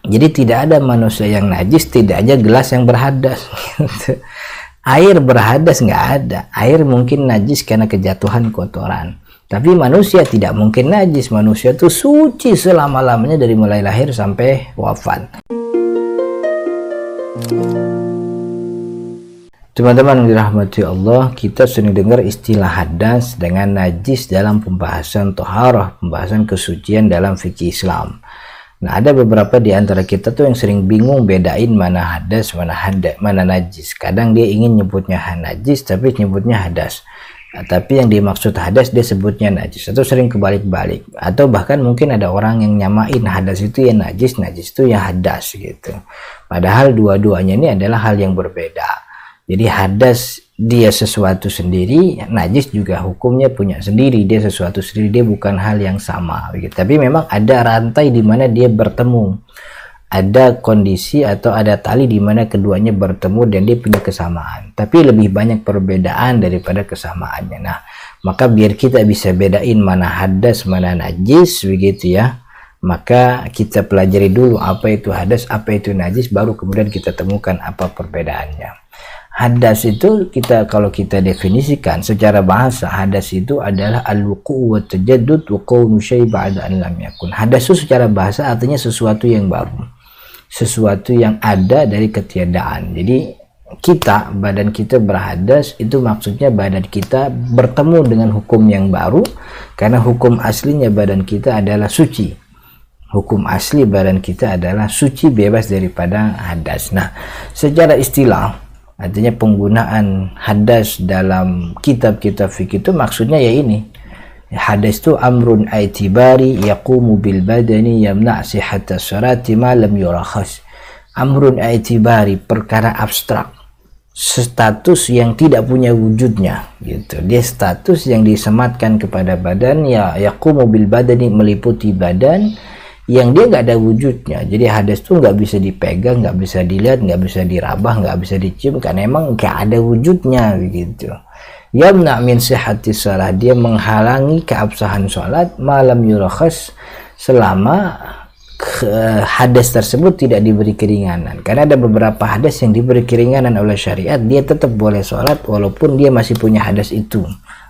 Jadi tidak ada manusia yang najis, tidak ada gelas yang berhadas. Air berhadas nggak ada. Air mungkin najis karena kejatuhan kotoran. Tapi manusia tidak mungkin najis. Manusia itu suci selama-lamanya dari mulai lahir sampai wafat. Teman-teman yang dirahmati Allah, kita sering dengar istilah hadas dengan najis dalam pembahasan toharah, pembahasan kesucian dalam fikih Islam. Nah, ada beberapa di antara kita tuh yang sering bingung bedain mana hadas, mana najis. Kadang dia ingin nyebutnya najis tapi nyebutnya hadas. Nah, tapi yang dimaksud hadas dia sebutnya najis, atau sering kebalik-balik. Atau bahkan mungkin ada orang yang nyamain hadas itu ya najis, najis itu ya hadas gitu. Padahal dua-duanya ini adalah hal yang berbeda. Jadi hadas dia sesuatu sendiri, najis juga hukumnya punya sendiri, dia sesuatu sendiri, dia bukan hal yang sama gitu. Tapi memang ada rantai di mana dia bertemu, ada kondisi atau ada tali di mana keduanya bertemu dan dia punya kesamaan, tapi lebih banyak perbedaan daripada kesamaannya. Nah, maka biar kita bisa bedain mana hadas mana najis begitu ya, maka kita pelajari dulu apa itu hadas, apa itu najis, baru kemudian kita temukan apa perbedaannya. Hadas itu kalau kita definisikan secara bahasa, hadas itu adalah al-wuqu' wa tajaddud wa kaunu syai' ba'da an lam yakun. Hadas itu secara bahasa artinya sesuatu yang baru, sesuatu yang ada dari ketiadaan. Jadi badan kita berhadas itu maksudnya badan kita bertemu dengan hukum yang baru, karena hukum aslinya badan kita adalah suci. Hukum asli badan kita adalah suci, bebas daripada hadas. Nah, secara istilah artinya penggunaan hadas dalam kitab-kitab fikih itu maksudnya ya ini. Hadas itu amrun aitibari yaqumu bil badani yamna' sihhatas salati ma lam yurakhas. Amrun aitibari, perkara abstrak, status yang tidak punya wujudnya gitu. Dia status yang disematkan kepada badan, ya yaqumu bil badani, meliputi badan yang dia nggak ada wujudnya. Jadi hadas itu nggak bisa dipegang, nggak bisa dilihat, nggak bisa dirabah, nggak bisa dicium, karena emang nggak ada wujudnya begitu. Yamna' min sihhati shalah, dia menghalangi keabsahan sholat, malam yurakhas, selama hadas tersebut tidak diberi keringanan. Karena ada beberapa hadas yang diberi keringanan oleh syariat, dia tetap boleh sholat walaupun dia masih punya hadas itu.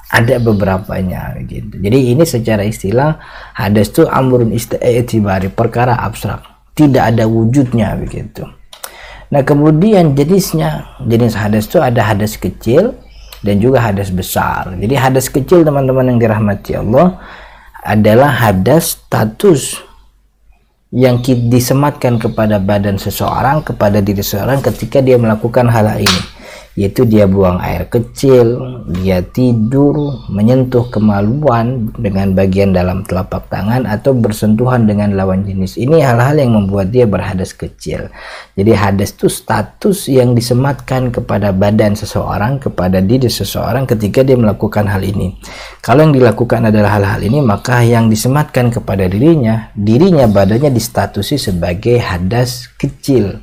Ada beberapanya gitu. Jadi ini secara istilah hadas itu amrun i'tibari, perkara abstrak, tidak ada wujudnya begitu. Nah, kemudian jenis hadas itu ada hadas kecil dan juga hadas besar. Jadi hadas kecil, teman-teman yang dirahmati Allah, adalah hadas status yang disematkan kepada badan seseorang, kepada diri seseorang ketika dia melakukan hal ini, yaitu dia buang air kecil, dia tidur, menyentuh kemaluan dengan bagian dalam telapak tangan, atau bersentuhan dengan lawan jenis. Ini hal-hal yang membuat dia berhadas kecil. Jadi hadas itu status yang disematkan kepada badan seseorang, kepada diri seseorang ketika dia melakukan hal ini. Kalau yang dilakukan adalah hal-hal ini, maka yang disematkan kepada dirinya badannya distatusi sebagai hadas kecil.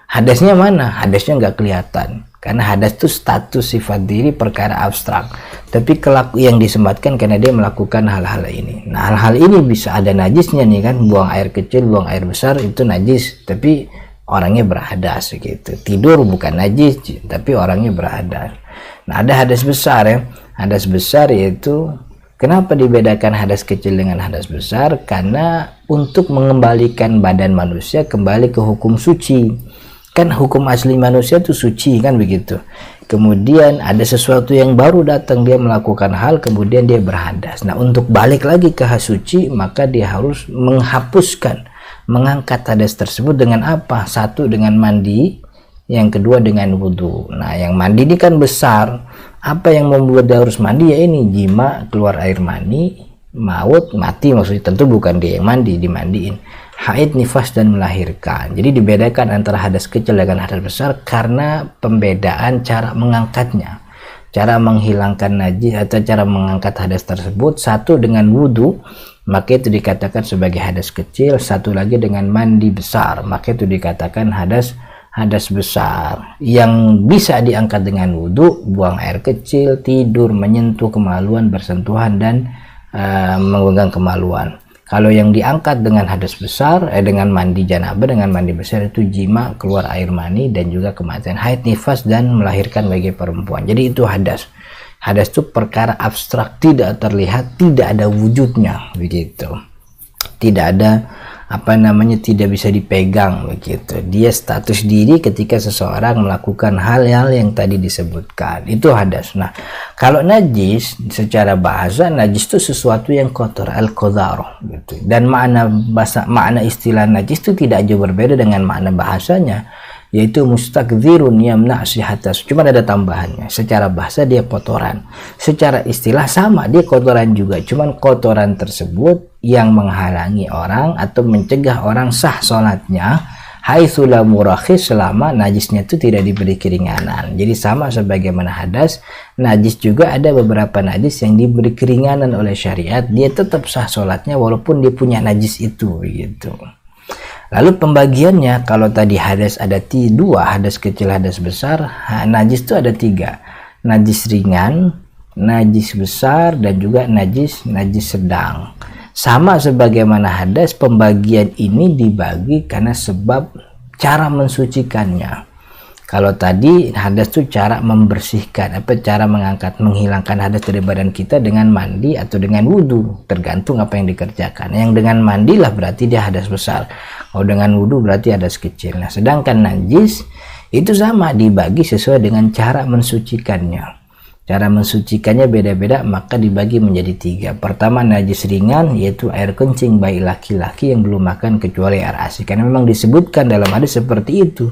Hadasnya mana? Hadasnya nggak kelihatan. Karena hadas itu status sifat diri, perkara abstrak. Tapi yang disematkan karena dia melakukan hal-hal ini. Nah, hal-hal ini bisa ada najisnya nih kan. Buang air kecil, buang air besar itu najis, tapi orangnya berhadas gitu. Tidur bukan najis, tapi orangnya berhadas. Nah, ada hadas besar ya. Hadas besar yaitu, kenapa dibedakan hadas kecil dengan hadas besar? Karena untuk mengembalikan badan manusia kembali ke hukum suci. Kan hukum asli manusia itu suci kan begitu. Kemudian ada sesuatu yang baru datang, dia melakukan hal, kemudian dia berhadas. Nah, untuk balik lagi ke suci, maka dia harus mengangkat hadas tersebut dengan apa? Satu, dengan mandi, yang kedua dengan wudhu. Nah, yang mandi ini kan besar. Apa yang membuat dia harus mandi? Ya ini, jima, keluar air mani, maut, mati, maksudnya tentu bukan dia yang mandi, dimandiin. Haid, nifas, dan melahirkan. Jadi dibedakan antara hadas kecil dengan hadas besar karena pembedaan cara mengangkatnya, cara menghilangkan najis atau cara mengangkat hadas tersebut. Satu dengan wudhu, maka itu dikatakan sebagai hadas kecil. Satu lagi dengan mandi besar, maka itu dikatakan hadas besar. Yang bisa diangkat dengan wudhu, buang air kecil, tidur, menyentuh kemaluan, bersentuhan, dan memegang kemaluan. Kalau yang diangkat dengan hadas besar, dengan mandi janabah, dengan mandi besar itu jima, keluar air mani, dan juga kematian haid, nifas, dan melahirkan bagi perempuan. Jadi itu hadas. Hadas itu perkara abstrak, tidak terlihat, tidak ada wujudnya, begitu. Tidak ada tidak bisa dipegang, begitu. Dia status diri ketika seseorang melakukan hal-hal yang tadi disebutkan, itu hadas. Nah, kalau najis secara bahasa, najis itu sesuatu yang kotor, al-qadhar, gitu. Dan makna istilah najis itu tidak jauh berbeda dengan makna bahasanya, yaitu mustakdzirun yamna sihatas. Cuma ada tambahannya. Secara bahasa dia kotoran, secara istilah sama, dia kotoran juga, cuman kotoran tersebut yang menghalangi orang atau mencegah orang sah sholatnya, haitsu la murakhis, selama najisnya itu tidak diberi keringanan. Jadi sama sebagaimana hadas, najis juga ada beberapa najis yang diberi keringanan oleh syariat, dia tetap sah sholatnya walaupun dia punya najis itu, gitu. Lalu pembagiannya, kalau tadi hadas ada dua, hadas kecil, hadas besar. Najis itu ada 3, najis ringan, najis besar, dan juga najis sedang. Sama sebagaimana hadas, pembagian ini dibagi karena sebab cara mensucikannya. Kalau tadi hadas itu cara membersihkan, cara menghilangkan hadas dari badan kita dengan mandi atau dengan wudhu, tergantung apa yang dikerjakan. Yang dengan mandi lah berarti dia hadas besar, kalau dengan wudhu berarti hadas kecil. Nah, sedangkan najis itu sama, dibagi sesuai dengan cara mensucikannya. Cara mensucikannya beda-beda, maka dibagi menjadi 3. Pertama, najis ringan, yaitu air kencing bayi laki-laki yang belum makan kecuali air ASI, karena memang disebutkan dalam hadis seperti itu.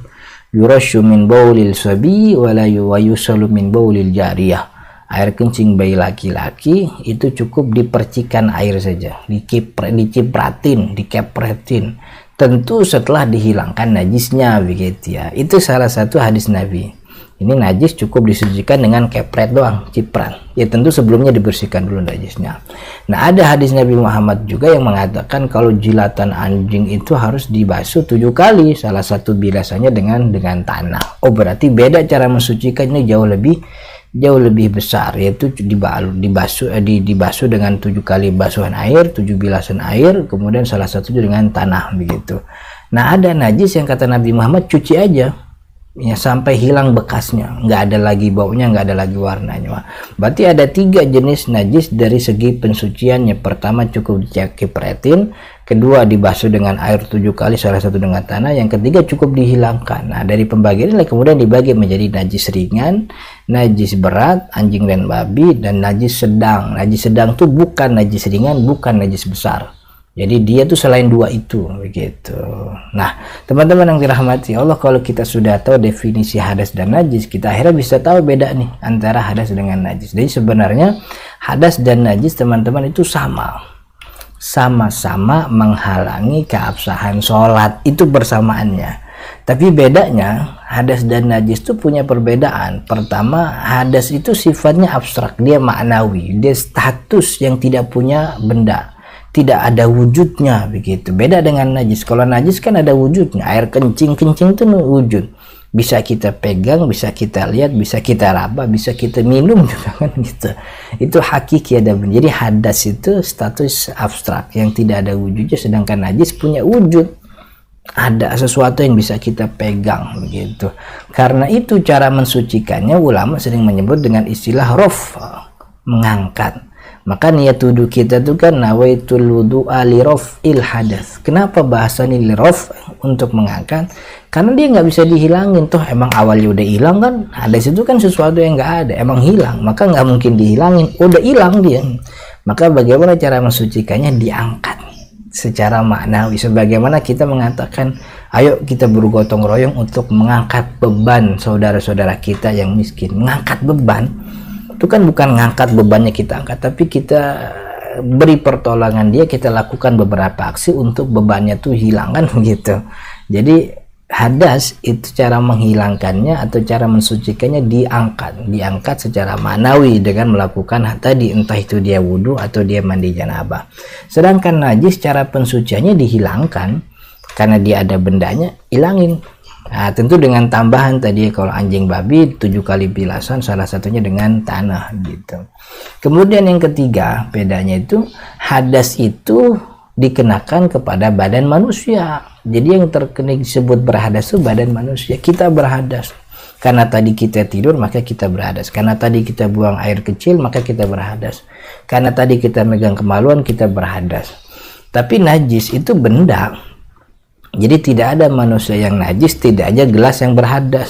Yurashu min baulil sabi wa yusalu min baulil jariyah. Air kencing bayi laki-laki itu cukup dipercikan air saja, dicipratin, dikepretin, tentu setelah dihilangkan najisnya, begitu ya. Itu salah satu hadis Nabi. Ini najis cukup disucikan dengan kepret doang, ciprat. Ya tentu sebelumnya dibersihkan dulu najisnya. Nah, ada hadis Nabi Muhammad juga yang mengatakan kalau jilatan anjing itu harus dibasuh 7 kali. Salah satu bilasannya dengan tanah. Oh, berarti beda cara mensucikannya, jauh lebih besar, yaitu dibasuh dengan 7 kali basuhan air, 7 bilasan air, kemudian salah satunya dengan tanah, begitu. Nah, ada najis yang kata Nabi Muhammad cuci aja, ya sampai hilang bekasnya, nggak ada lagi baunya, nggak ada lagi warnanya. Berarti ada 3 jenis najis dari segi pensuciannya. Pertama cukup dikipretin, kedua dibasuh dengan air 7 kali, salah satu dengan tanah, yang ketiga cukup dihilangkan. Nah, dari pembagian ini kemudian dibagi menjadi najis ringan, najis berat, anjing dan babi, dan najis sedang. Najis sedang itu bukan najis ringan, bukan najis besar. Jadi dia tuh selain 2 itu, begitu. Nah, teman-teman yang dirahmati Allah, kalau kita sudah tahu definisi hadas dan najis, kita akhirnya bisa tahu beda nih antara hadas dengan najis. Jadi sebenarnya hadas dan najis, teman-teman, itu sama-sama menghalangi keabsahan sholat, itu bersamaannya. Tapi bedanya, hadas dan najis itu punya perbedaan. Pertama, hadas itu sifatnya abstrak, dia maknawi, dia status yang tidak punya benda, tidak ada wujudnya, begitu. Beda dengan najis. Kalau najis kan ada wujudnya, air kencing itu wujud, bisa kita pegang, bisa kita lihat, bisa kita raba, bisa kita minum juga kan, gitu. Itu hakiki ada. Jadi hadas itu status abstrak yang tidak ada wujudnya, sedangkan najis punya wujud, ada sesuatu yang bisa kita pegang, begitu. Karena itu cara mensucikannya ulama sering menyebut dengan istilah raf, mengangkat. Maka niat wudhu kita itu kan nawaitul wudu'a li raf'il hadas. Kenapa bahasanya li raf', untuk mengangkat? Karena dia nggak bisa dihilangin. Toh emang awalnya udah hilang kan. Hadas itu kan sesuatu yang nggak ada, emang hilang, maka nggak mungkin dihilangin. Udah hilang dia. Maka bagaimana cara mensucikannya? Diangkat secara maknawi. Sebagaimana kita mengatakan, ayo kita bergotong royong untuk mengangkat beban saudara-saudara kita yang miskin. Mengangkat beban itu kan bukan ngangkat bebannya kita angkat, tapi kita beri pertolongan dia, kita lakukan beberapa aksi untuk bebannya tuh hilang kan, begitu. Jadi hadas itu cara menghilangkannya atau cara mensucikannya diangkat secara manawi dengan melakukan tadi, entah itu dia wudhu atau dia mandi janabah. Sedangkan najis cara pensuciannya dihilangkan, karena dia ada bendanya, hilangin. Nah, tentu dengan tambahan tadi, kalau anjing babi 7 kali bilasan, salah satunya dengan tanah, gitu. Kemudian yang ketiga, bedanya itu hadas itu dikenakan kepada badan manusia. Jadi yang terkena disebut berhadas itu badan manusia. Kita berhadas karena tadi kita tidur, maka kita berhadas. Karena tadi kita buang air kecil, maka kita berhadas. Karena tadi kita megang kemaluan, kita berhadas. Tapi najis itu benda. Jadi tidak ada manusia yang najis, tidak aja gelas yang berhadas.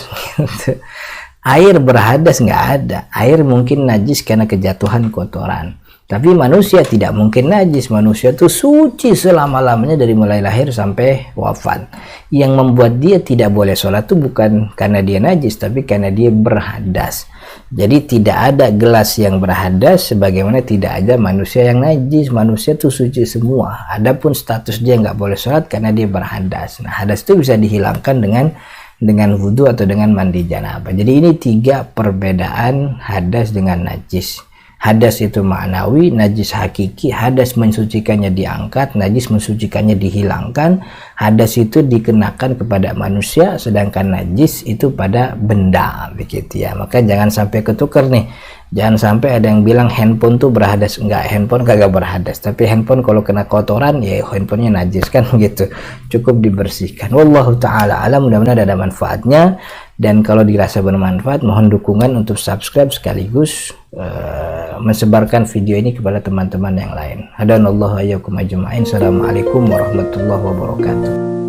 Air berhadas nggak ada. Air mungkin najis karena kejatuhan kotoran. Tapi manusia tidak mungkin najis. Manusia itu suci selama-lamanya dari mulai lahir sampai wafat. Yang membuat dia tidak boleh sholat itu bukan karena dia najis, tapi karena dia berhadas. Jadi tidak ada gelas yang berhadas, sebagaimana tidak ada manusia yang najis. Manusia itu suci semua. Adapun status dia nggak boleh sholat karena dia berhadas. Nah, hadas itu bisa dihilangkan dengan wudhu atau dengan mandi janabah. Jadi ini 3 perbedaan hadas dengan najis. Hadas itu maknawi, najis hakiki. Hadas mensucikannya diangkat, najis mensucikannya dihilangkan. Hadas itu dikenakan kepada manusia, sedangkan najis itu pada benda, begitu ya. Maka jangan sampai ketukar nih. Jangan sampai ada yang bilang handphone tuh berhadas. Enggak, handphone kagak berhadas. Tapi handphone kalau kena kotoran, ya handphonenya najis kan gitu. Cukup dibersihkan. Wallahu ta'ala alam, mudah-mudahan ada manfaatnya. Dan kalau dirasa bermanfaat, mohon dukungan untuk subscribe sekaligus mensebarkan video ini kepada teman-teman yang lain. Hadanallahu ayyakum ajma'in. Assalamualaikum warahmatullahi wabarakatuh.